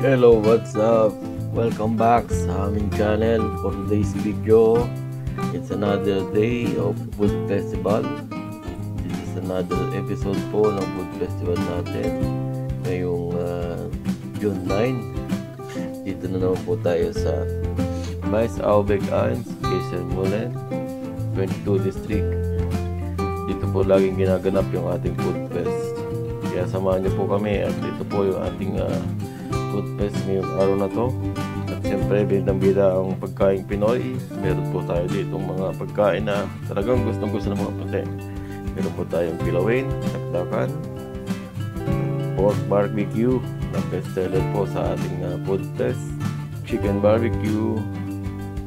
Hello, what's up? Welcome back sa aming channel. For today's video, it's another day of Food Festival. This is another episode po ng Food Festival natin ngayong June 9. Dito na naman po tayo sa Mais Aubek Ains, Quezon Molen, 22 District. Dito po laging ginaganap yung ating Food Fest. Kaya samahan niyo po kami at ito po yung ating Food Fest ngayong araw na to. At siyempre bidang-bida ang pagkain Pinoy. Meron po tayo dito mga pagkain na talagang gustong-gusto ng mga Pinoy. Meron po tayong pilawin, takdakan, pork barbecue na best seller po sa ating Food Fest, chicken barbecue,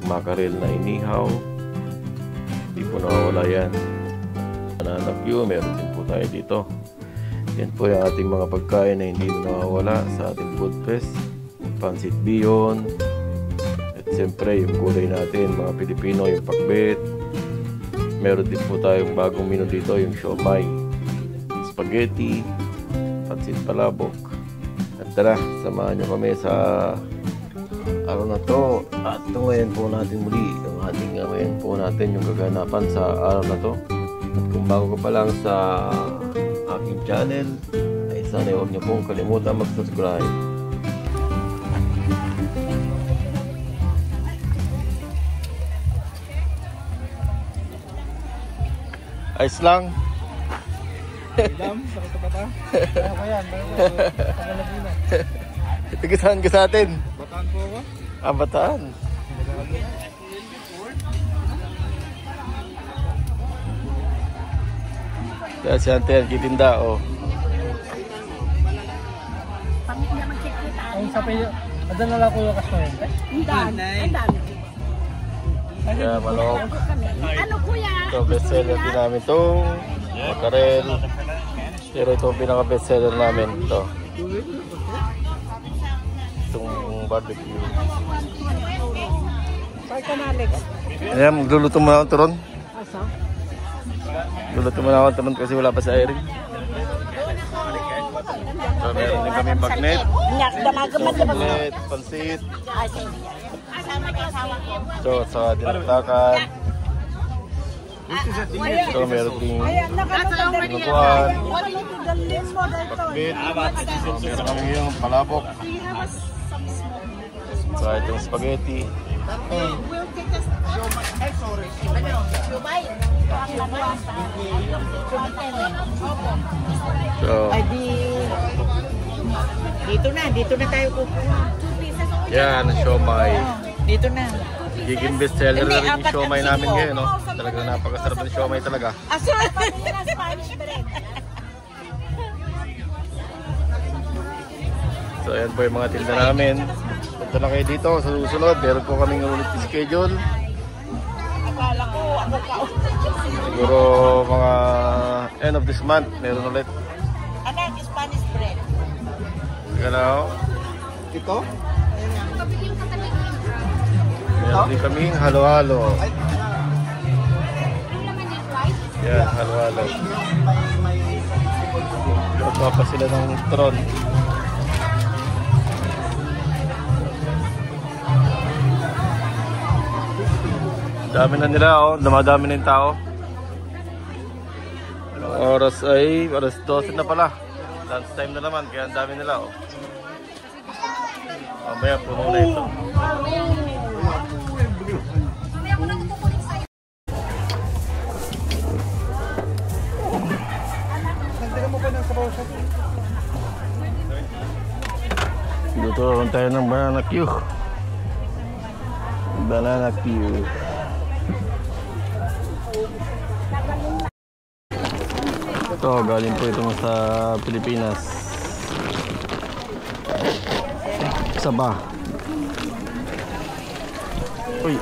mackerel na inihaw, hindi po nawawala yan. Banana Q, meron din po tayo dito. Yan po yung ating mga pagkain na hindi nawawala sa ating Food Fest. Pancit bihon. At siyempre yung gulay natin, mga Pilipino, yung pakbet. Meron din po tayong bagong menu dito, yung siomai, spaghetti, pancit palabok. At tara, samahan nyo kami sa araw na to. At ngayon po natin muli yung ating ngayon po natin yung gaganapan sa araw na to. At kung bago ka pa lang sa aking channel, ay sana huwag niyo pong kalimutan mag-subscribe. Ayos lang. Ilam, sakit ka ba? Kaya ko yan, Tagalagina. Tigisahan ka sa atin. Bataan po ako? Bataan. Kaya si Ante yan, kitinda, oh. Ang sabi nyo, adan na lang ko yung kasma yun. Kaya manok. Ano kuya? Ito, best seller din namin itong mackerel. Pero ito ang pinaka best seller namin. Ito. Itong barbecue. Sorry ka na, Alex. Ayan, magluluto muna ako turon. Asa? Luluto muna ako turon kasi wala pa sa airing. So, meron din kami magnet. Magnet, pansit. So, sa dinagtakan. So, meron din pinukuhan. Pakbit. So, meron kami yung palabok. So, itong spaghetti. So, dito na tayo kukuha. yan, siomai. Dito na. Giging best seller na rin yung siomai namin ngayon, no? Talagang napakasarap ng siomai talaga. So, ayan po yung mga tinda namin. Punta lang kayo dito sa susunod. Meron po kaming ulit schedule. Siguro mga end of this month, meron ulit. Ano yung Spanish bread? Ganaw. Ito? Meron din kaming halo-halo. Yan, halo-halo. Magpa pa sila ng tron. Dami na nila, oh. Dumadami na yung tao. Oras ay alas 12 na pala. Lunch time na naman, kaya ang dami nila, oh. Mamaya puno na ito. Dito lang tayo ng banana Q. Banana Q. Ito, galing po ito sa Pilipinas. Sabah. Uy.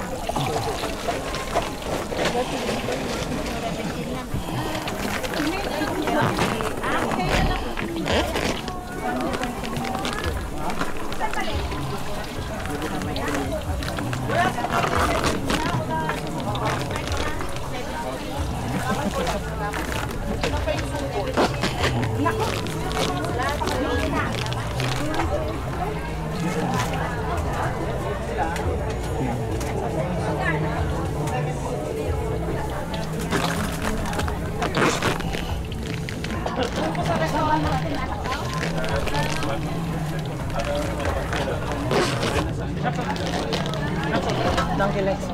Donkey legs.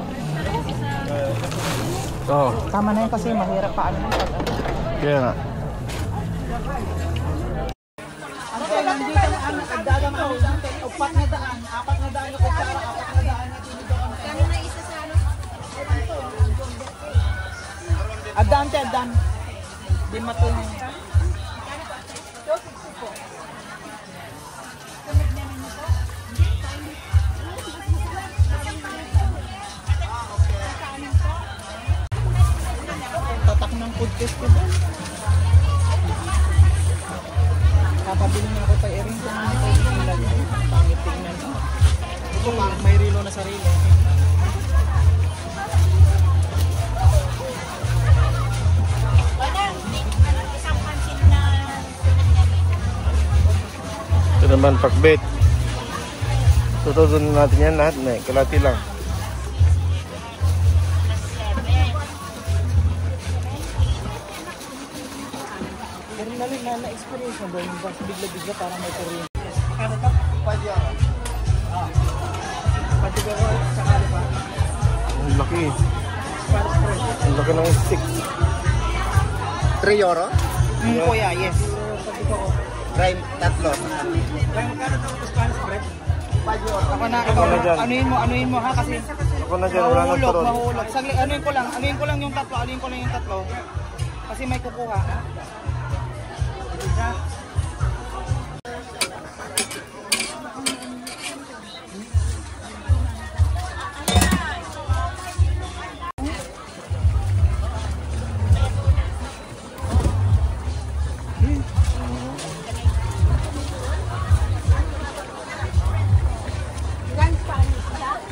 Oh, Tama na yun kasi mahirap pa ano. kaya nga. Ano kaya nandito ang nagdagang ako dito? 400, 400 na kutsara, 400 na tinidor. Kano na isa sa ano? Adan. Di matulong. Tatak ng podcast ko ba? Kapabili na ako pa i-ring kung ano kayo yung lagay. Pangit tignan ko. Ito pa, may relo na sarili. Ito naman pakbet. Tututunan natin yan lahat na kalati lang. Pero na-experience mo ba yung bus bigla-bigla parang may kuryente? Ano to? 5 euro. Pati ba sakali pa? Ang laki. Spanish bread. Ang laki ng stick. 3 euro? Kuya, yes. Pati ba ko? Try tatlo. Kaya magkano ito Spanish bread? 5 euro. Ako na, Ako na dyan. anuin mo ha kasi Ako na dyan, wala nang turon. mahulog. Saglit, anuin ko lang yung tatlo, Kasi may kukuha.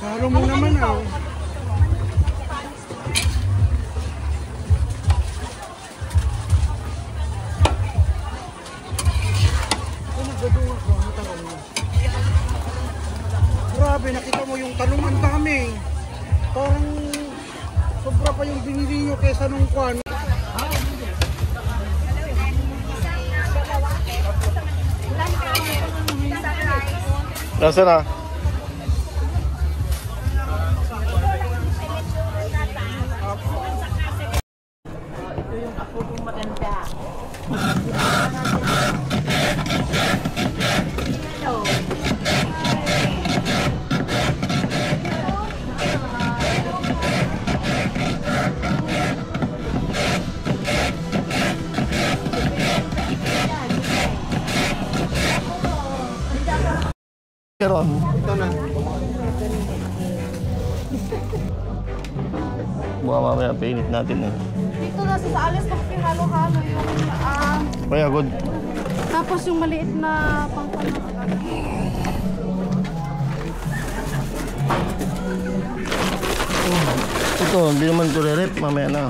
Halo mo naman ah. Grabe, nakita mo yung talong ang dami. Parang sobra pa yung binili nyo kesa nung kwan. Nasa na? Ito yung ako kong maganda. Meron. Ito na. Buka mamaya painit natin eh. Dito na sa alis kasi halo-halo yung Kaya good. tapos yung maliit na pangpano. Ito, hindi naman ito re-rep. Mamaya na.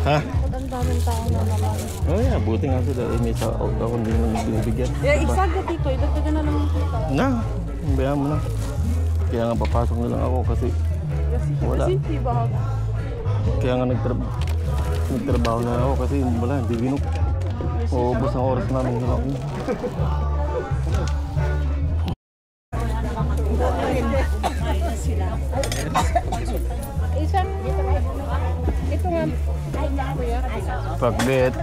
Ha? Ang daming tao na naman. Oh yeah, buti nga ito dahil may sa out ako hindi naman binibigyan. Isa ka dito, idagdagan na lang ang kita. Na, bayaan mo na. Kaya nga papasok na lang ako kasi wala. Kasi di ba? Kaya nga nagtrabaho na ako kasi wala, hindi binuk. Uubos ang oras namin sa ako. Isang, ito nga, kuya. Pakbet.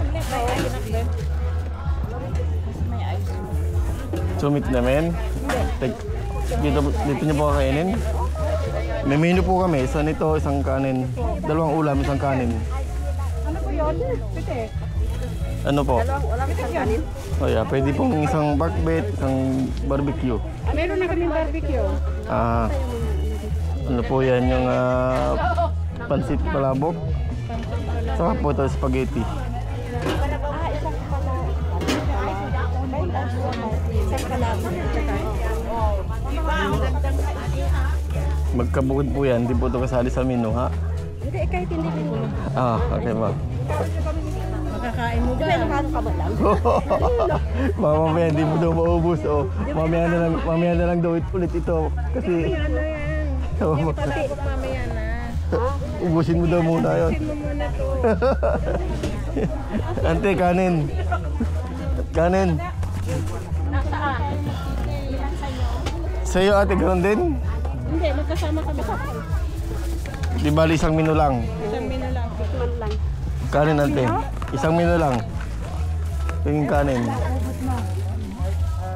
Sumit namin. Dito niyo po kakainin. May menu po kami. Isa nito, isang kanin. Dalawang ulam, isang kanin. Ano po yun? Pite. Ano po? Walang isang kanin? Oh yeah, pwede pong isang pakbet, isang barbecue. Meron na kaming barbecue. Ano po yan, yung pansit palabok. Saka po ito, spaghetti. Isang pala. Isang pala. Magkabukod po yan, hindi po ito kasali sa menu ha. Hindi, kahit hindi mo. Ah, okay ba? Makakain mo ba? Depende paano ka ba lang? Mamaya hindi mo daw maubos oh. Mamaya na lang daw ulit ito kasi Ano yan? Pasabok mamaya na. ubusin mo daw muna yun. Mo muna to. Ante, kanin. Kanin. Nasaan? Sa'yo ate, ganoon din? Hindi, magkasama kami sa Di bali isang menu lang. Isang mino lang. tikman lang. Kanin ante. Isang menu lang. Yung kanin.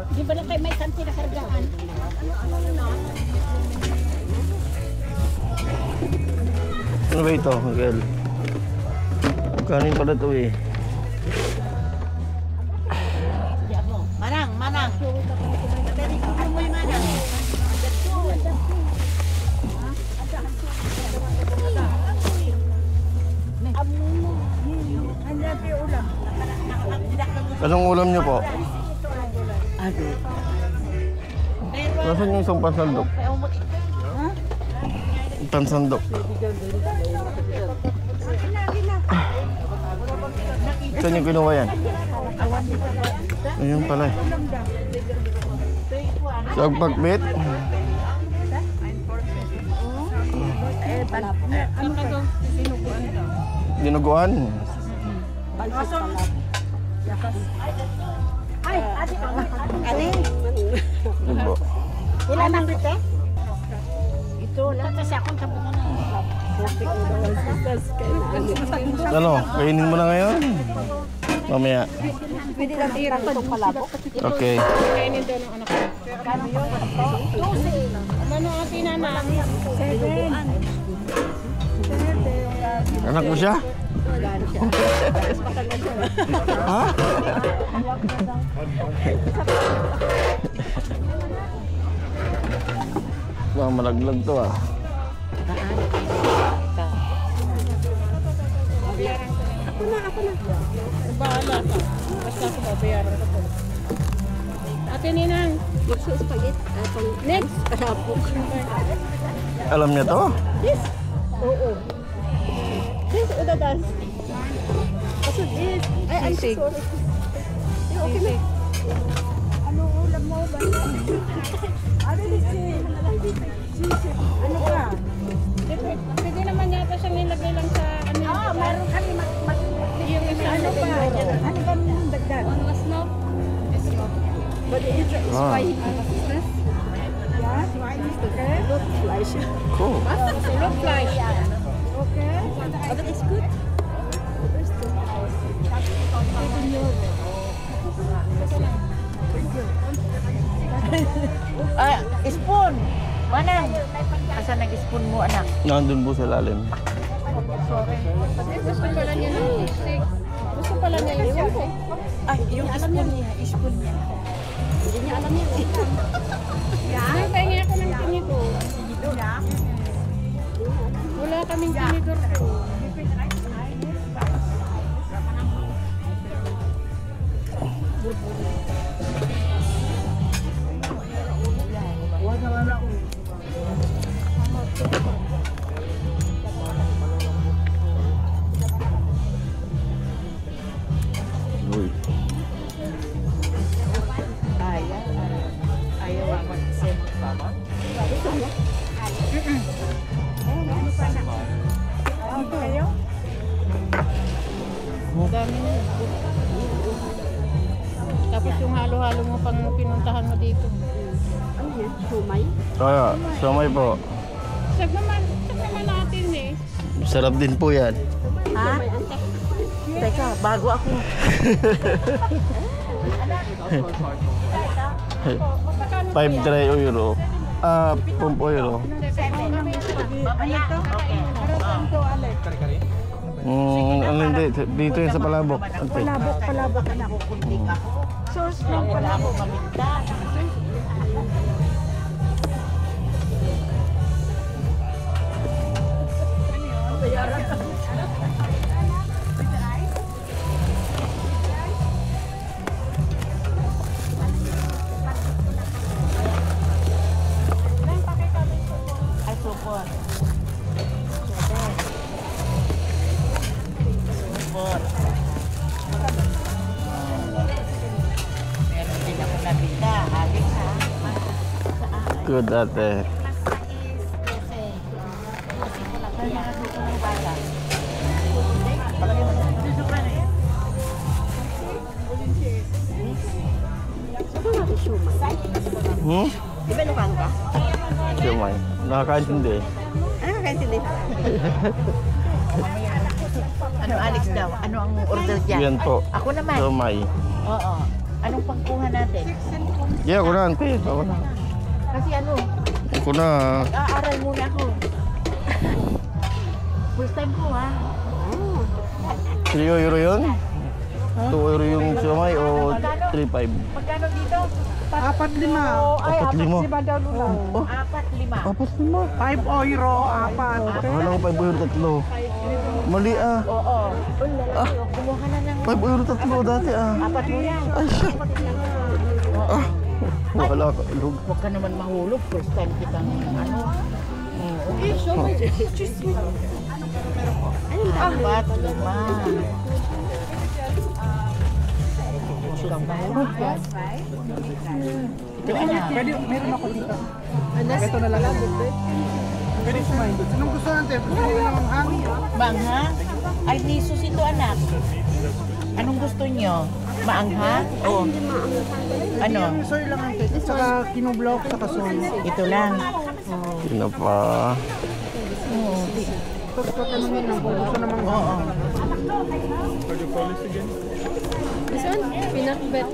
Di ba na kayo may kanti na kargaan? Ano ba ito, Miguel? Kanin pala ito eh. Manang, manang. Dali, kukunin mo yung manang. Anong ulam niyo po? Nasaan yung isang pansandok? Pansandok. Saan yung kinuha yan? Ayun pala eh. Sagpakbit? Dinuguan? Ay, ate, Ani? Diba? ilan ang bite? Ito lang kasi akong sabon na. Ano? Kainin mo na ngayon? Mamaya. Pwede lang tirang itong palabok. Okay. Kainin daw ng anak ko. Ano ate nana? Anak mo siya? Ha? Wah, malaglag to ah. Bahala ka. Basta ako babayaran ko. Ate Ninang. Gusto spaghetti. Next. Palabok. Alam niya to? Yes. Oo. Yes, udadas. Kasi this. Ay, I'm sorry. Okay na. Anong ulam mo ba? Ano ka? Pwede naman yata siyang nilagay lang sa ano. Meron kami Yung isa. ano ba? Ano ba yung dagdag? But it's Ah, yeah, okay. Look, flash. cool. Look fly. Okay. But it's good. Spoon. Manang. Asan nag-spoon mo anak? Nandun po sa lalim. Gusto pala niya ng stick. Gusto pala niya yung stick. Ay, yung spoon niya. Spoon niya. Hindi niya alam yan. Ay, pahingi ako ng tinidor. Wala kaming tinidor po. Uy. Ayaw ako kasi magsama. Kayo? Dami na. Tapos yung halo-halo mo pang pinuntahan mo dito. Ano yan? Sumay? Kaya, samay po. Sag naman natin eh. Sarap din po yan. Ha? Teka, bago ako. 5 dry euro. Ah, 5 euro. Ano hindi, dito yun sa Palabok. Ante. Palabok anak ko. Source ng palabok. Supot. Supot. Meron din ako nabita. Halit ha. Good ate. Hmm? Di ba Ilocano ka? Siomay. Nakakaintindi. Ano kakaintindi? Ano Alex daw? Ano ang order dyan? Yan po. Ako naman. Siomay. Oo. Anong pangkuha natin? Yeah, ako na ante. Ako na. Kasi ano, Ako na. aaral muna ako. First time ko ha. 3 euro yun? 2 euro yung siomay o 3.5? Magkano dito? 4-5. Ay, 4.5. 4-5 daw lula. 4-5. 4.5. 5 euro, 4. Akala ko 5 euro tatlo. Mali ah. Oo. Lalaki, kumuha ka na ng 5 euro tatlo dati ah. 4 mo yan. Ay siya. Ah. Wala ka. Lug. Huwag ka naman mahulog. First time kitang ano. Okay, show me. Apat, 5. Huwag kang mahulog ha. Ito na. Pwede, meron ako dito. Ito na lang. Pwede kumain. Anong gusto natin? Gusto nyo lang ang hangin? Maanghang? Ay, nisus ito anak. Anong gusto nyo? Maanghang? O ano? Yung soy lang natin. Saka kinublock, saka soy. Ito lang. Sino pa? Tapos patanungin lang kung gusto namang hangin. This one? Peanut bet.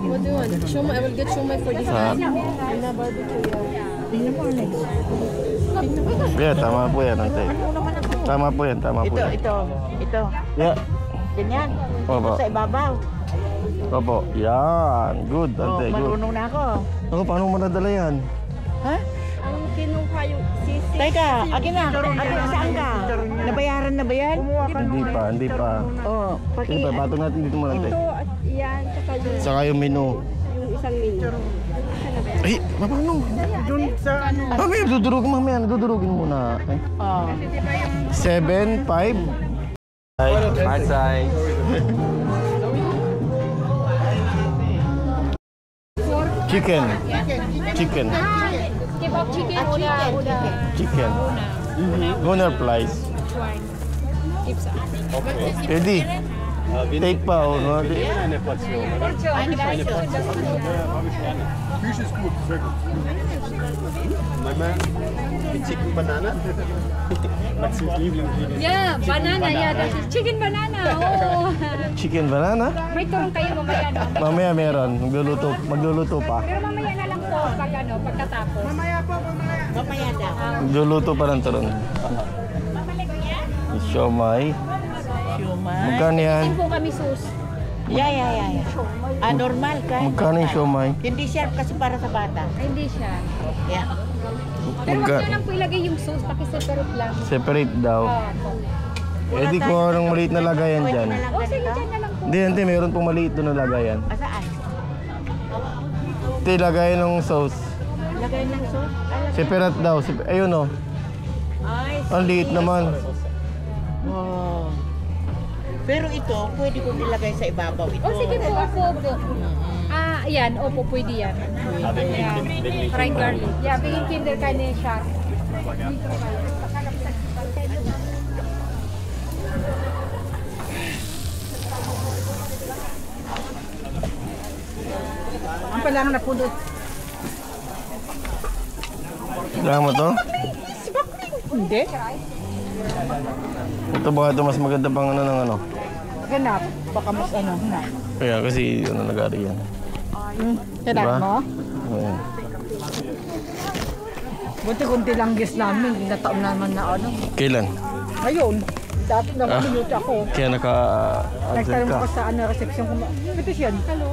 What do you want? Shumai. I will get shumai for this Sa? one. And a barbecue. Tingnan mo, Alex. Yeah, tama po yan ante. Tama po yan, tama po Ito, yan. ito. Yeah. Ganyan. Opo. Ito sa ibabaw. Opo. Yan. Good Oh, ante, good. marunong na ako. Ako, paano mo nadala yan? Ha? Ang kinuha yung sisi. Teka, akin na. Saan ka? Nabayaran na ba yan? Hindi pa. Oh, Sige pa, patong natin dito muna ante. Ito at yan. Tsaka yung Saka yung menu. isang menu. Ay, paano? Doon sa ano. Mamaya, dudurugin muna. Ay. Oh. 7, 5. Hi, size. Chicken. Chicken. Kebab chicken. Una. Chicken. Gunner flies. Keep sa. Ready? Take pa, oh. No? Ano ba ito? Fish is good, very good. My man, chicken banana. That's his Lieblingslied. Yeah, banana. Yeah, that is chicken banana. Oh. Chicken banana? May turong kayo mamaya, no? Mamaya meron. Magluluto pa. Pero mamaya na lang po pag ano, pagkatapos. Mamaya po, mamaya. Mamaya daw. Magluluto pa ng turon. Siomay. Siomay. Magkano yan? Hindi po kami sus. Yeah. Normal ka. Magkano yung siomay? Hindi siya kasi para sa bata. Ay, hindi siya. Yeah. Pero wag na lang po ilagay yung sauce, pakiseparate lang. Separate daw. Eh di ko anong maliit na lagayan dyan. Oh, sige, dyan na lang po. Hindi, meron pong maliit doon na lagayan. Saan? Ito lagayan ng sauce. Lagay ng sauce? Separate daw. Ayun oh. Ay, Ang liit naman. oh. Pero ito, pwede kong ilagay sa ibabaw ito. Oh, sige po, opo. Ah, yan, opo, pwede yan. Yeah. Fried garlic. Yeah, bigyan kinder ka ni siya. Ang palang napundot. Kailangan mo to? Hindi. Ito ba ito mas maganda pang ano ng ano? Ganap. Baka mas ano. Kaya kasi ano nagari yan. Ganap mo? Ayan. Buti kunti lang guess namin. Nataon naman na ano. Kailan? Ngayon. Dati na minute ako. Kaya naka-absent Nagtanong ka. ako sa ano, reception ko. Petisyon. Hello.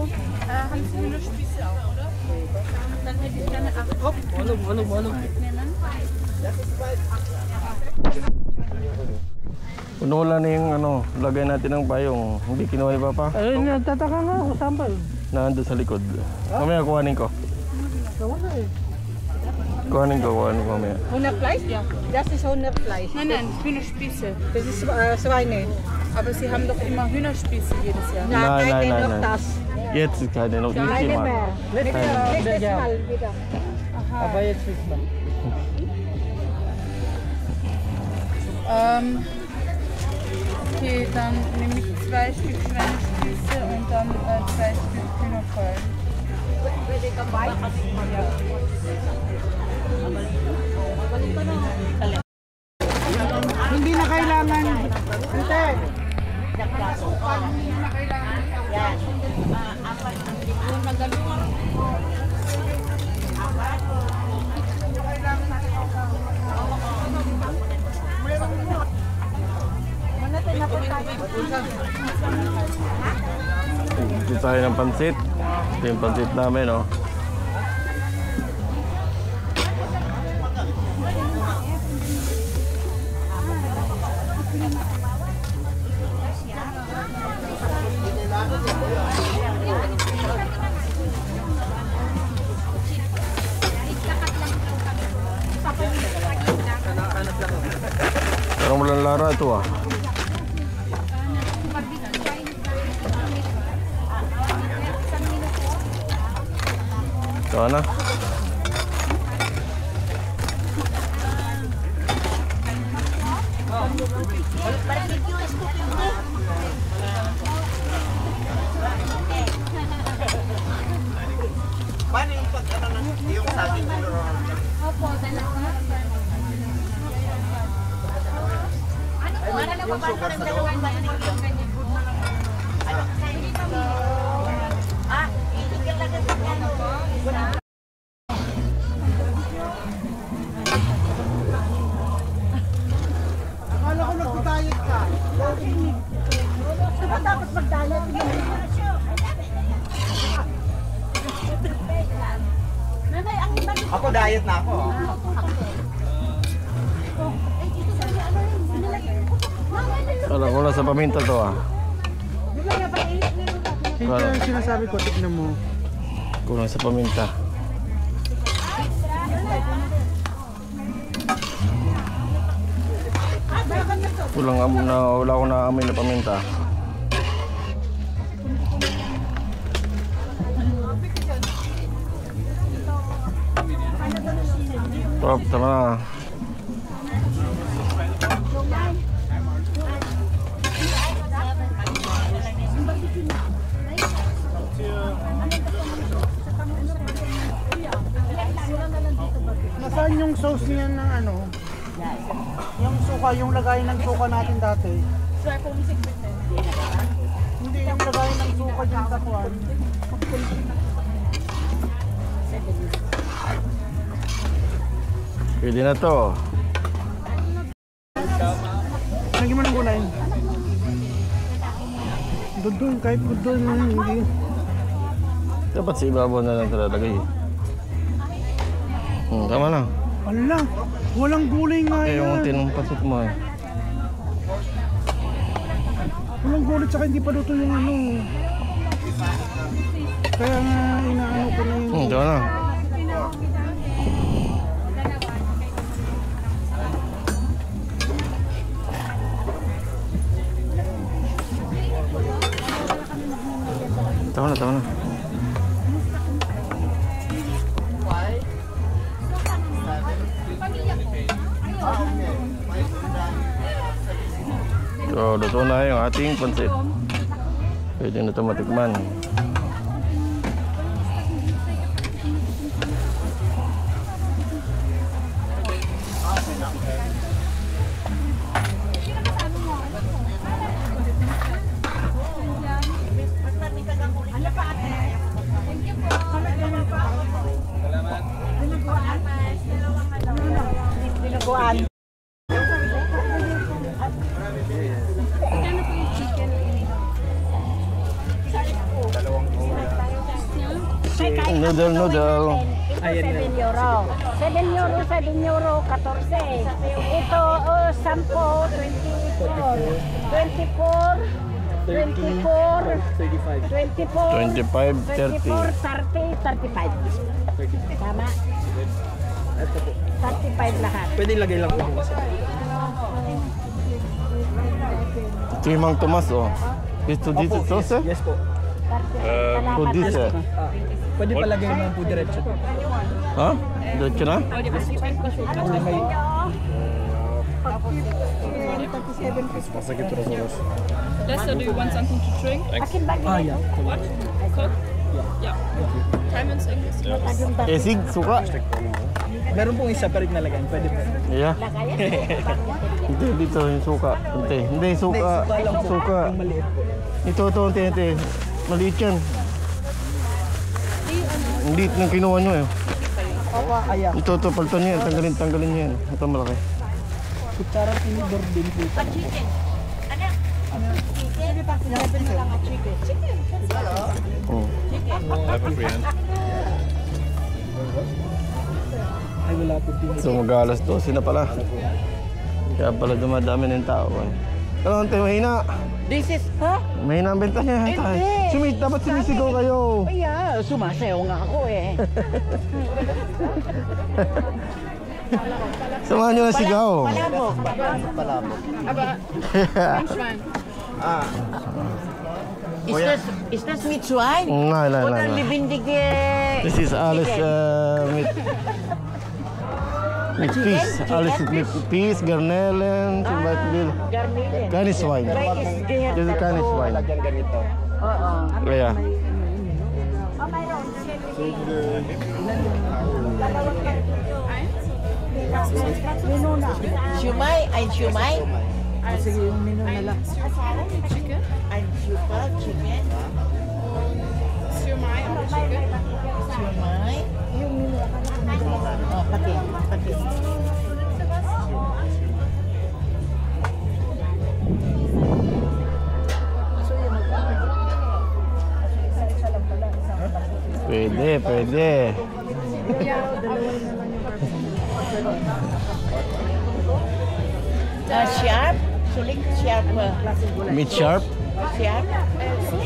Kung wala na yung ano, lagay natin ng payong. Hindi kinuha ni Papa. Ay, natataka nga ako. Saan ba? Nandun sa likod. Mamaya kuhanin ko. Wala eh. Kuhanin ko mamaya. Hunderfleisch? Ja. Das ist Hunderfleisch. Nein, Hühnerspieße. Das ist Schweine. Aber Sie haben doch immer Hühnerspieße jedes Jahr. Noch nein. das. Jetzt ist keine, noch nicht Keine jemand. mehr. Nächstes Mal wieder. Aber jetzt ist man. Okay, dann nehme ich 2 Stück Schweinespieße und dann 2 Stück Hühnerfleisch. Hindi na kailangan. Ante. Ito tayo ng pansit. Ito yung pansit namin, oh. Parang walang lara ito, ah. Ito na. Paano yung pag-ano yung saging nyo? Opo, dalawa. Ano po? Ano na ba ba ng dalawang ganyan? Itigil lang ang ano po. Akala ko nagpatayot ka. Diba dapat magdayat? Nanay, ang iba dito. Ako diet na ako. Alam ko na sa paminta to, ah. Ito yung sinasabi ko, tignan mo. Kulang sa paminta. Wala ko na amoy na paminta. Top, tama na. Nasaan yung sauce niya ng ano? Yung suka, yung lagay ng suka natin dati. Hindi yung lagay ng suka dyan sa kuwan. Pwede na to. Lagyan mo ng gulay. Doon, kahit doon mo hindi. Dapat sa ibabaw na lang talalagay. Tama lang. Ala, walang gulay nga Eh, yung yan. tinong pasit mo, eh. Walang gulay, tsaka hindi pa luto yung ano. Kaya nga inaano ko na yun. Tama lang. Tama na, tama na. So, luto na yung ating pansit. Pwede na ito matikman. Dinuguan. Noodle. 7 euro. 7 euro, 7 euro, 14. Ito, 10, 24. 24, 24, 35. 24, 25, 24, 30. 30, 35. Tama? Ito po. 35 lahat. Pwede lagay lang po sa Ito yung Mang Tomas, oh. Ito dito, sauce? Yes po. Po dito. Pwede palagay naman po diretso. Ha? Diretso na? Lester, do you want something to drink? Akin ba? Yeah. What? Coke? Yeah. Diamonds English. Esig, suka. Meron pong separate na lagayan. Pwede po. Yeah. Hindi, dito yung suka. Hindi, suka. Suka. Yung maliit po. Ito, ente. Maliit yan. Ang liit ng kinuha nyo eh. Ayan. Ito, palto niya. Tanggalin niya yan. Ito malaki. Kutsara tinidor din po. Oh. Ay, wala po tinidor. So mag-alas 12 na pala. Kaya pala dumadami ng tao eh. Pero ante, mahina. This is, ha? Mahina ang benta niya. Dapat sumisigaw kayo. Ay, sumasayaw nga ako eh. Samahan nyo na sigaw. Palabok. Is this meat swine? No. Oder libindig This is alles mit Fisch. Alles mit Fisch, Garnelen, zum Beispiel. garnelen. Keine Schwein. Das ist keine Schwein. Ganito. Oo. Ja. Siumay, ein Siumay. Chicken. Ein Super Chicken. Siomai und Chicken. Siumay. Oh, pati. Pwede. Sharp. Sulit sharp. Meat sharp. Sharp.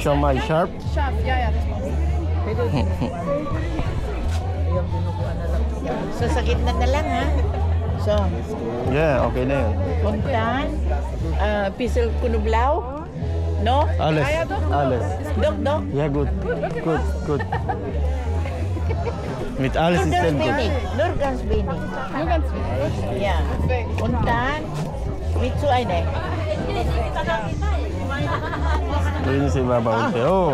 Siomai sharp. Scharf, ja, das war's. So, sa gitna na lang, ha? So, Yeah, okay na yun. puntan. Pisel kunublaw. No? Alles. Dok. Ja, gut. Mit alles ist sehr gut. Nur ganz wenig. Nur ganz wenig. Ja. Und dann mit so eine. Yun sa ibabaw. Oh,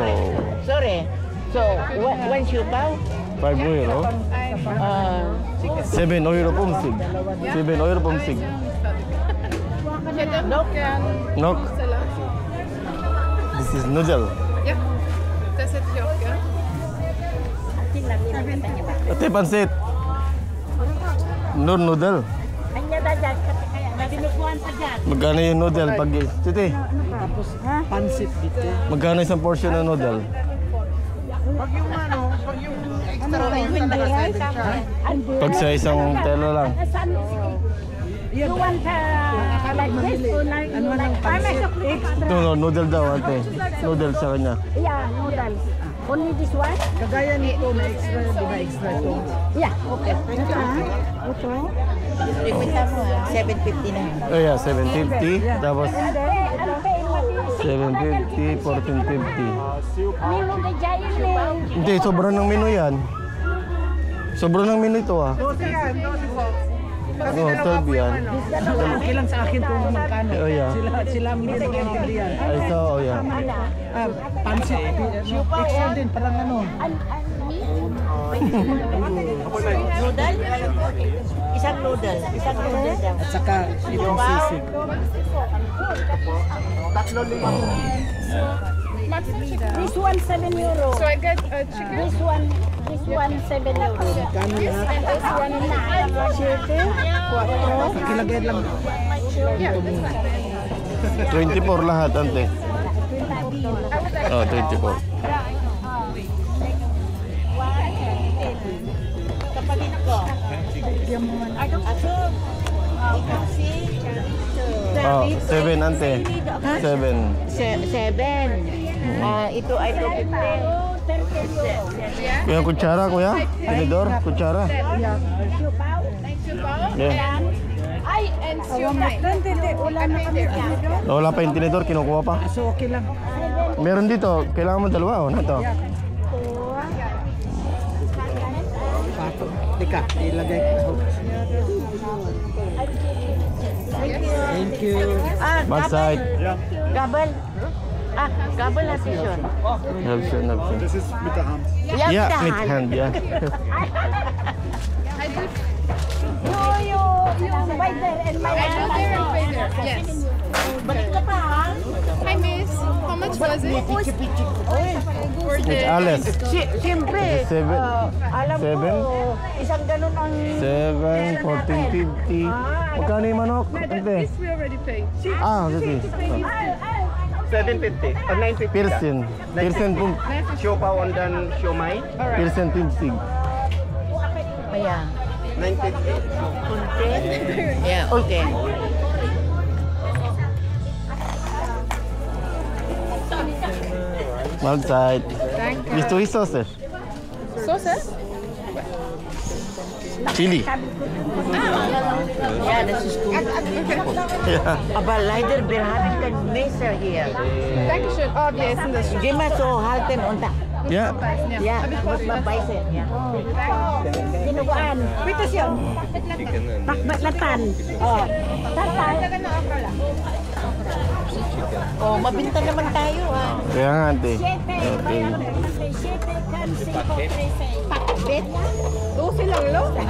Sorry. So, one siupaw. 5 euro. 7 euro pumsig. 7 euro pumsig. Ich hätte auch gern Nok. Salat. This is noodle. Ja, das hätte ich auch gern. Ate, pansit. Noodle. Magkano yung noodle pag... Titi, Pansit dito. magkano isang portion ng noodle? Pag sa isang tela lang. You want like this or like extra? Ito, noodle daw, ate. Noodle sa kanya. Yeah, noodles. Only this one? Kagaya nito, may extra, di ba extra ito? Yeah, okay. Ito. Limita mo, 750 na. Oh yeah, 750. Tapos And then, ano pa yung 750, 1450. Milo na giant name. Hindi, sobrang ng menu yan. Sobrang ng menu ito ah. 12 yan, 12 po. Oh, 12 yan. Okay lang sa akin kung magkano. Oh yeah. Sila mismo ang bili yan. Ay, ito, oh yeah. Pansit, extra din, parang ano. Noodle? Isang noodle daw. At saka itong sisig. This one 7 euro. So I get chicken. This one 7 euro. This one 9. Chicken. 4. Pakilagay lang. 24 lahat, ante. Oh, 24. Kapatid ko. Aso. Oh, 7 ante. 7. 7. Ito ay 250. Kuya, kutsara, kuya? Tinidor, kutsara. Yeah. Ay, and siomay. Wala pa yung tinidor, kinukuha pa. So okay lang. Meron dito, kailangan mo dalawa, oh, na to. Pato. Teka, ilagay ko. Thank you. Backside. Gabel. Gabel na session. Nabsyon. Das ist mit der Hand. Yeah, mit hand, yeah. Yung spider and my I go there and pay there. Yes. Balik ka pa, ha? Hi, miss. How much was it? For With the... Alice. Siyempre, 7. alam ko, isang ganun ang... 7, 14, 50. Magkano yung manok? Ante. This we already paid. Sige. 750 or 950. Persen. Persen pun. Siopaw and then siomai. Persen pinsig. Ayan. 950. Yeah, okay. Outside. Thank you. Gusto yung sauce? Sauces? Chili. Yeah, this is good. Yeah. Aber leider, wir haben kein Messer hier. Dankeschön. Oh, wir essen das schon. Geh mal so halten und da. Yeah. Ja, muss man beißen. Ja. Dinuguan. Pitas yun. Pakbatlatan. Oh. Tatay. Oh, mabinta naman tayo, ha. Kaya nga, ante. Okay. Pakbet. 12 lang, lo? 12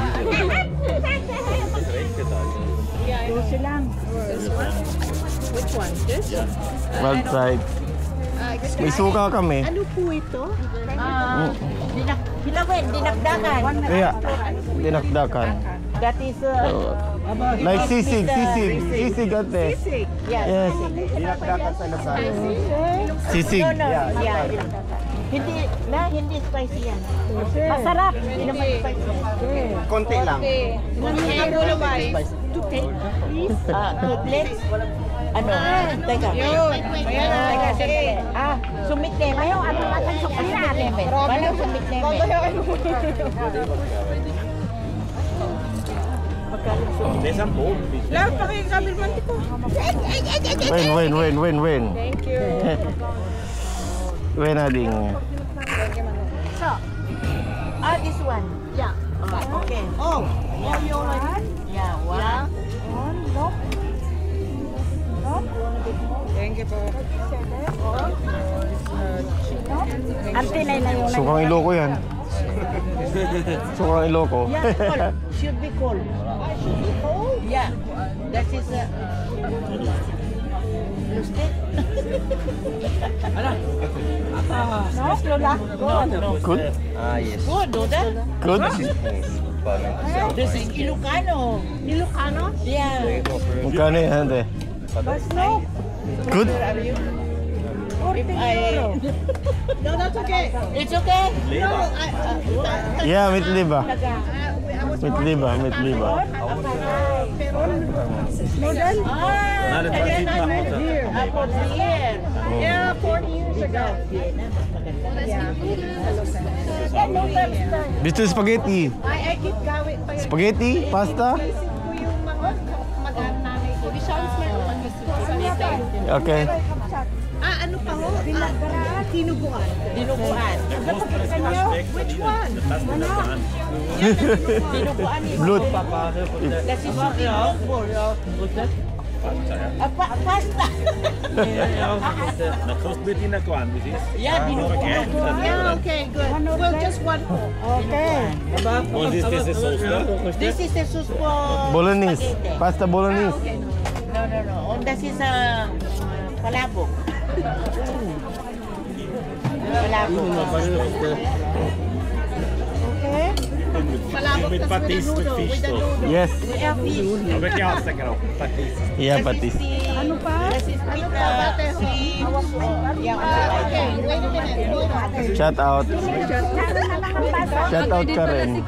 lang. Which one? This? Outside. May suka kami. Ano po ito? Dinakdakan. Kaya, dinakdakan. That is, Like sisig, sisig ate. yeah. Yes. Dinakdakan sa lasal. Sisig. No, yeah, dinakdakan. Hindi spicy yan. Masarap. Hindi naman spicy. Konti lang. Let's, ano, teka. Teka, sige. Sumit namin. Yung ano natin sa sumit namin. Walang sumit namin. Lahat pa kayo sabi mo ko. Win. Thank you. Win ading. So, this one. Yeah. Okay. Oh, you already? Yeah, one. Nope. Thank you po. Antinay na yung Sukang Iloko yan. Sukang Iloko. Yeah, cold. Should be cold. Yeah. That is Lustig? No, Lola. No. Good? Yes. Good, Lola. Good? This is Ilocano. Ilocano? Yeah. Magkano yan ate? No. Good? No, that's okay. It's okay? No, Yeah, with liba. With liba. Noodle? Here. Yeah, 40 years ago. Dito spaghetti. I keep going pa yun. Spaghetti? Pasta? Isip ko yung mga mag-anak nanay ko. Di siya ang smart. Okay. Ano pa ho? Tinuguan. Dinuguan. Which one? Dinuguan is Blood. that is pasta. Yeah, dinuguan. Yeah, okay, good. Well, just one. Okay. This is the sauce for Bolognese. spaghetti. Pasta bolognese. No. And this is palabok. Okay. Palabok tas with the noodle. With the noodle. Yes. We have fish. Yeah, patis. Ano pa? Shout out. Shout out ka rin.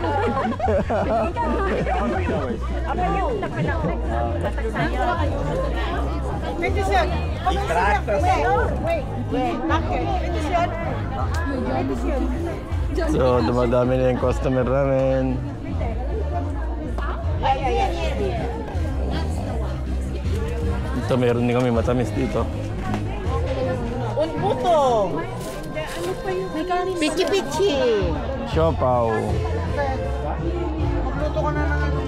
So, dumadami na yung customer namin. Ito, meron din kami matamis dito. Unputo. Pichi-pichi. Siopaw. Magluto ka na ng ano.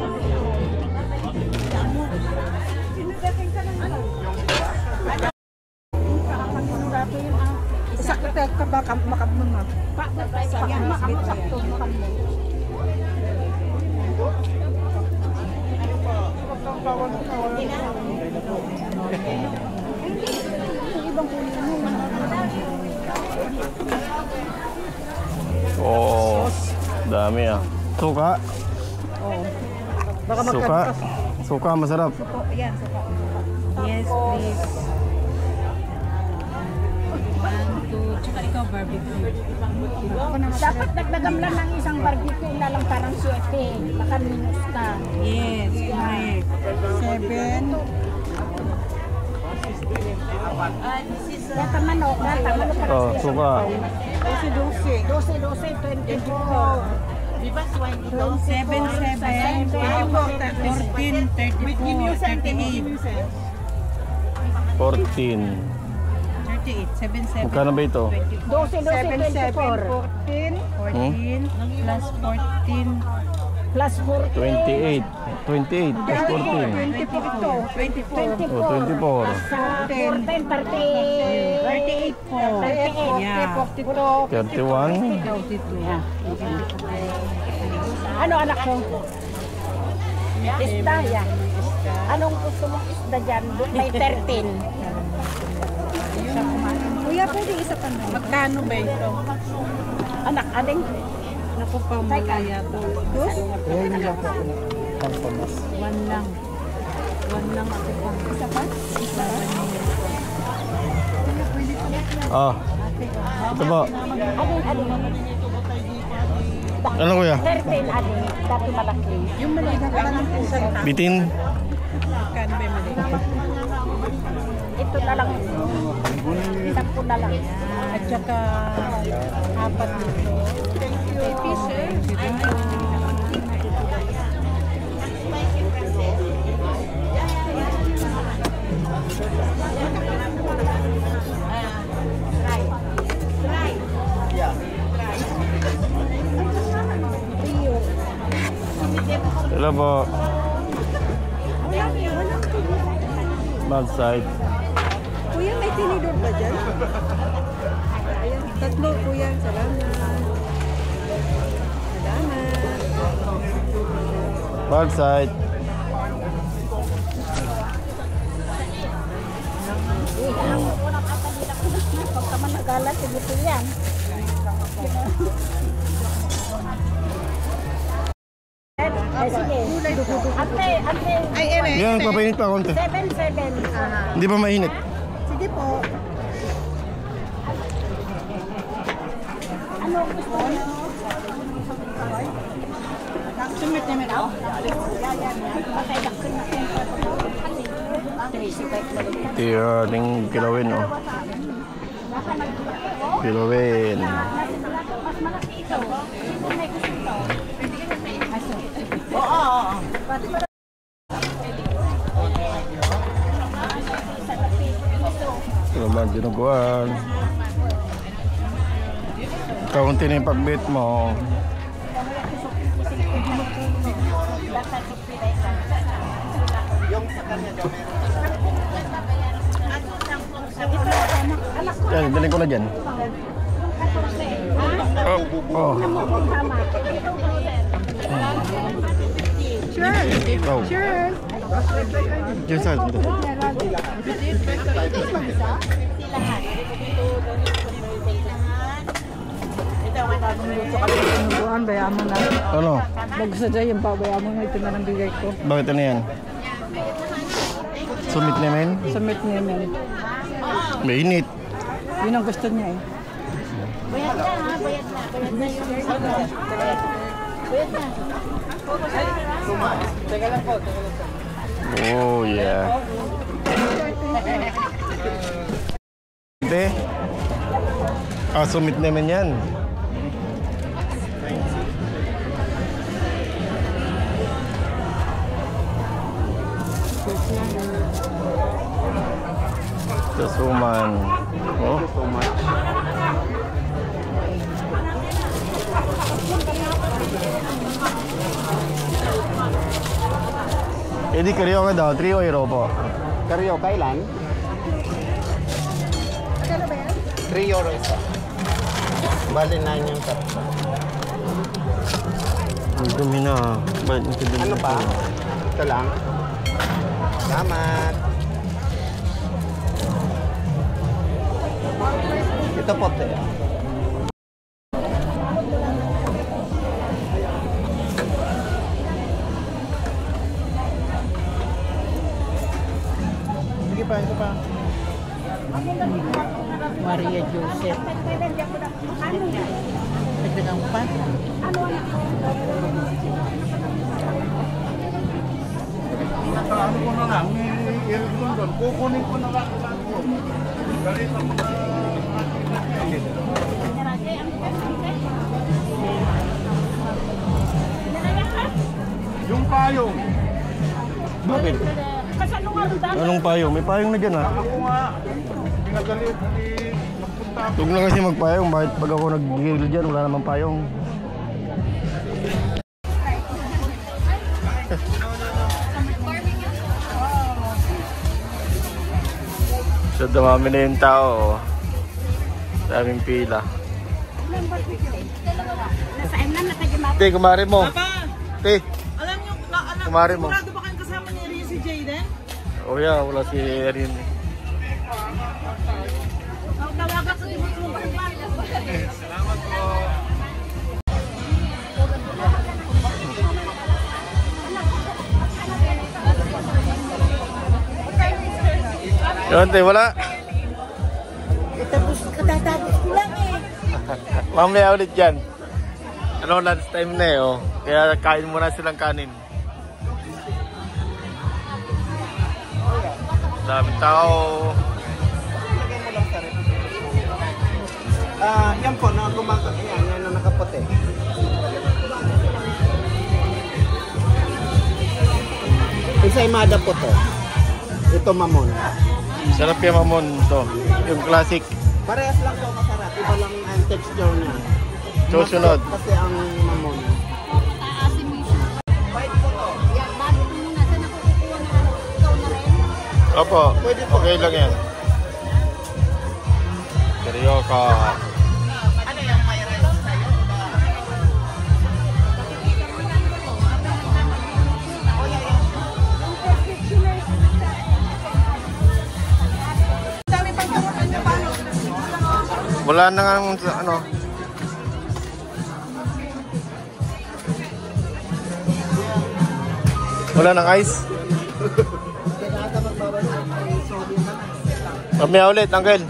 Sakit ka ba makabang mo? Sakto makabang. Oh, dami ah. Suka. Baka Suka. Suka masarap. Ayan, suka. Yes, please. 1, 2, tsaka ikaw barbecue. Dapat nagdagam lang ng isang barbecue na lang parang 7. Baka minus ka. Yes, correct. 7. Gata manok, gata manok. Oh, suka. 12, 24. 7, 7, 14, 34, 38. 14. 38, 7, 7. Magkano ba ito? 12, 24. 14 plus 14. Plus 28. 14. 28 plus 14. 24. Oh, 24. 14, 38 po. 38. Yeah. 31. 42. Ano anak ko? Isda, yan. Anong gusto mong isda dyan? May 13. Kuya, pwede isa pa na. Magkano ba ito? Anak, ading. Naku pa, malaya to. Dos? Ayun lang po ako ng pangpamas. 1 lang. 1 lang ako pa. Isa pa? Isa pa. Ah. Ito po. Ading. Ano kuya? 13, ading. Dati malaki. Yung maliit ka lang ng isang tao. Bitin. Magkano ba yung maliit? Ito na lang. 10 na lang. At saka 4 dito. Fishes. Hello po. Bad side. Kuya, may tinidor ba dyan? Ayan, 3 kuya. Salamat. Bad side. Pagka managalan, siguro yan. Sige. Ate. Yan, papainit pa konti. 7. Hindi pa mainit. Sige po. Ano gusto mo? Sumit naman ako. Yan. Patay na ko na. Ito yung ating kilawin, oh. Kilawin. Mas malaki ito. Sino may gusto ito? Oo. Ito naman, dinuguan. Kaunti na yung pagbit mo. Yan, dalhin ko na dyan. Oh. Sure. Oh. Sure. Diyan sa atin. Buwan, bayaman na. Ano? Magsadya yung pabayaman na ito na ng bigay ko. Bakit ano yan? sumit naman? Sumit namin. Mainit. Yun ang gusto niya eh. Bayad na ha, bayad na. Bayad na yung bayad na. Teka lang po. Oh, yeah. Ate? Sumit naman yan. Suman. Oh. So much. Di karyo nga daw, 3 euro po. Karyo, kailan? 3 euro isa. Bali 9 yung tatlo. Ang dumi na. Ano pa? Ito lang. Salamat. Ito po, te. Sige pa, ito pa. Maria Joseph. Nagdagang pa. Ano ko na lang, i-irip ko doon. Kukunin ko na lang. Galit ang mga... Yung payong. Bakit? Anong payong? May payong na dyan ah. Ako nga. Pinagalit. Nagpunta ako. Huwag na kasi magpayong. Bakit pag ako nag-gigil dyan, wala namang payong. So dumami na yung tao. Daming pila. Te, kumari mo. Te, Alam niyo, kumari mo. sigurado ba kayong kasama ni Erin si Jayden? Oh yeah, wala si Erin. Tawagan ko din mo. Salamat po. Yun, te, wala. Katatapos ko lang eh. Mamaya ulit yan. Ano, lunch time na eh, oh. Kaya kain muna silang kanin. Daming tao. Yan po, na gumaga. Yan na nakaputi. Ensaymada po to. Ito mamon. Sarap yung mamon to. Yung classic. Parehas lang po masarap. Iba lang ang texture niya. Susunod. Masarap kasi ang mamon. Opo, okay lang yan. Seryoka. Wala na nga ano. Wala nang ice. Mamaya ulit, Uncle.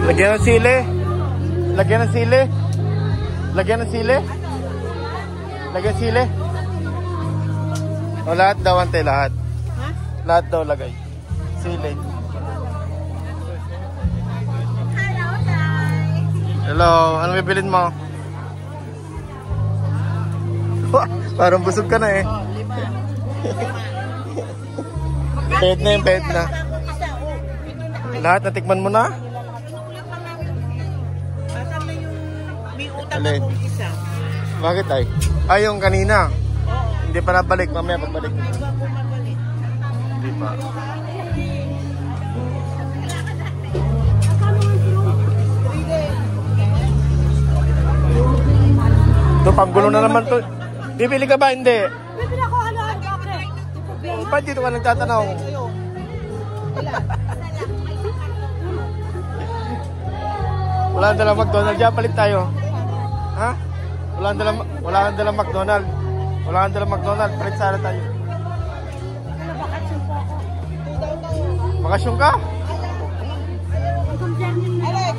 Lagyan ng sili. Lagyan ng sili. Lagyan ng sili. Lagyan sili. O lahat daw, ante, lahat. Ha? Lahat daw lagay. Sili. Hello, ano bibilin mo? Parang busog ka na eh. Pet na yung pet na. Lahat natikman mo na? Alin? Bakit ay? Ay, yung kanina. Hindi pa nabalik. Mamaya pagbalik. Hindi pa. Ito, panggulo na naman to. Bibili ka ba? Hindi. Bibili ako ano, bakit? Ba't dito ka nagtatanong? Wala nang dalang McDonald's. Diyan, palit tayo. Ha? Wala nang dalang McDonald's. Wala nang dalang McDonald's. Palit sana tayo. Bakasyon ka? Alex,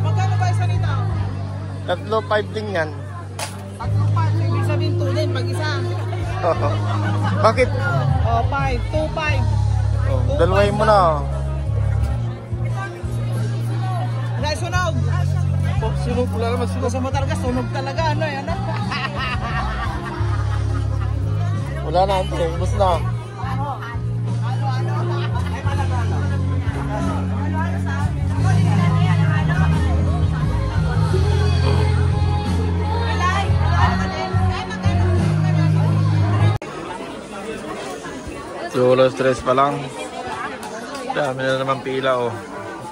magkano ba isa nito? 3-5 din yan. 3-5. Ibig sabihin 2 din pag isa. Bakit? Oh, 5. 2-5. Oh, dalawain mo na. Wala sunog. Oh, sunog. Wala naman sunog. Sa motor ka, sunog talaga. Ano yan? Wala na, ante. Ubus na. So, alas 3 pa lang. Dami na naman pila, oh.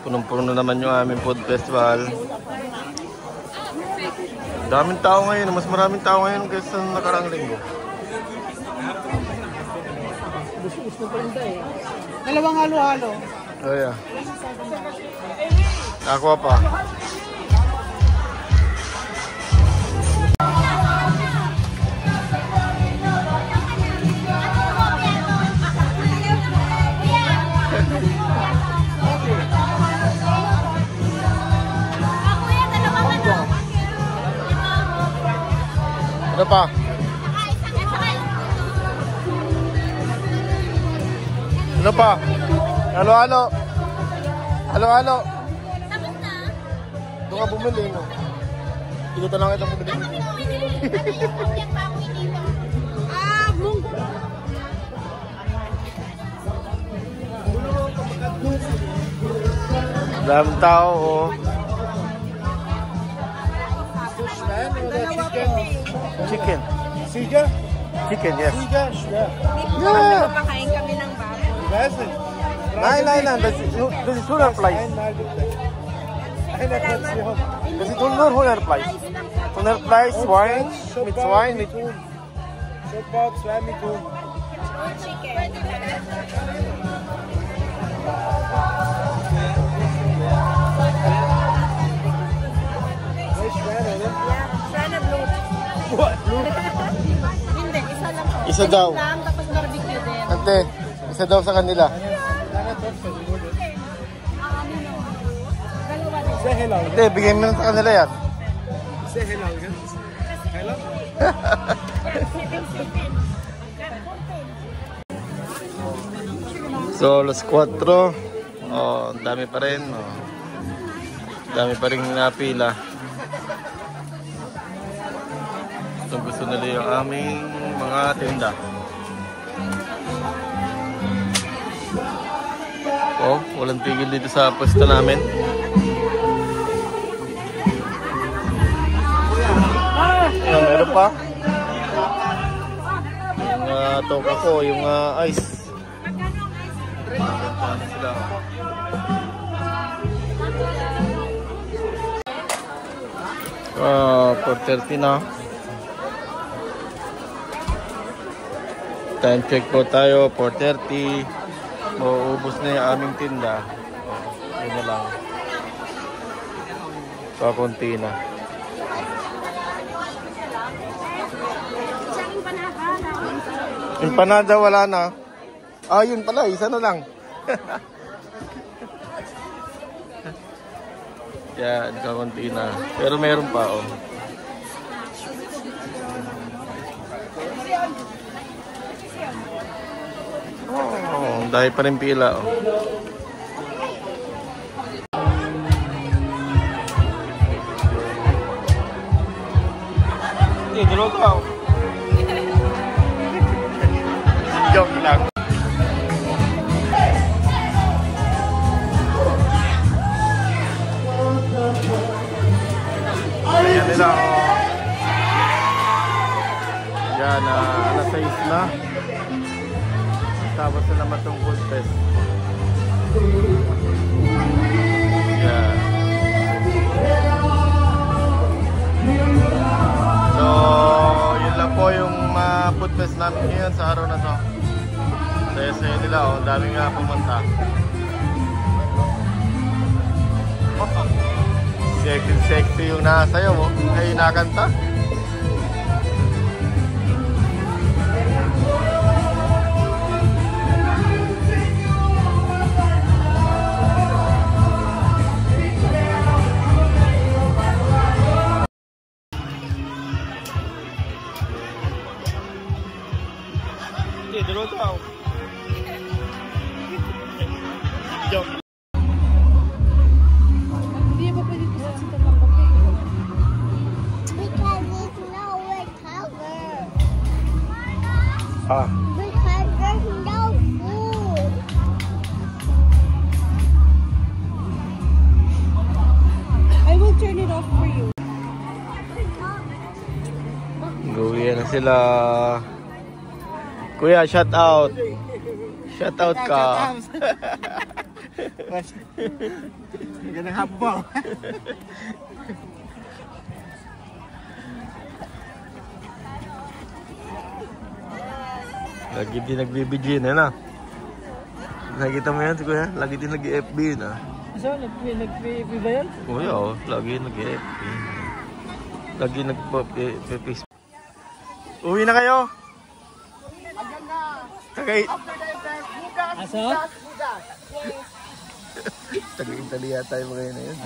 Punong-puno na naman yung aming food festival. Daming tao ngayon. Mas maraming tao ngayon kaysa nakaraang linggo. Dalawang halo-halo. Oh, yeah. Ako pa. Ano pa? Ano pa? Halo-halo. Halo-halo. Doon ka bumili, no? Hindi ko lang itong bumili. Daming tao, oh. Chicken. Siga? Chicken, yes. Siga, siya. Yeah. Kumakain kami ng baboy. Weißen. Nein. Das ist Hühnerfleisch. Eine Portion. Das ist nur Hühnerfleisch. Hühnerfleisch, Schwein, mit Schwein, mit... Sofort 2 mit Huhn. Das ist Schwein, oder? Schweineblut. Hindi, isa lang po. Isa daw. Lang, tapos barbecue din. Ante, isa daw sa kanila. Sehr hello. Ante, bigyan mo na sa kanila yan. Sehr hello, gell? Hello? So, alas 4. Oh, dami pa rin. Oh. Dami pa rin napila. Gusto nila yung aming mga tinda. Oh, walang tigil dito sa pwesto namin. Ayan, meron pa. Yung toka ko, yung ice. Ano sila? For 30 na. Time check po tayo, 4:30. Mauubos na yung aming tinda. Yun na lang. Kakunti na. Empanada wala na. Ah, yun pala, isa na lang. Yan, kakunti na. Pero meron pa, oh. Oh, dahil pa rin pila, oh. Hindi, dalawa ka, oh. Joke lang. Ayan nila, oh. Yan, alas 6 na. Tapos na naman itong food fest. Yeah. So, So, yun lang po yung food fest namin ngayon sa araw na to. Saya-saya nila, oh. Ang dami nga pumunta. Sexy yung nasayaw, oh. Ay, nakanta. Dalawa tao. Joke. Hindi ba pwede ito sa sito ng kape? Because it's nowhere covered. Ah. Because there's no food. I will turn it off for you. Gawin na sila. Kuya, shout out. Shout out ka. Magandang hapon po. Lagi din nagbibigay na. Nakita mo yan, kuya? Lagi din nag-FB na. So, nag-FB ba yan? Kuya, oh. Lagi nag-FB. Lagi nag-Facebook. Uwi na kayo? Tagay. Aso? Tagay-tali yata yung mga yun na yun.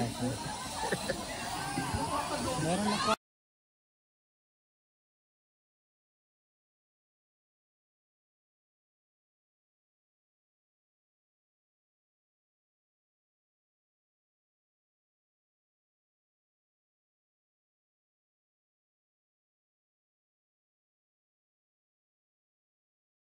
Meron ako.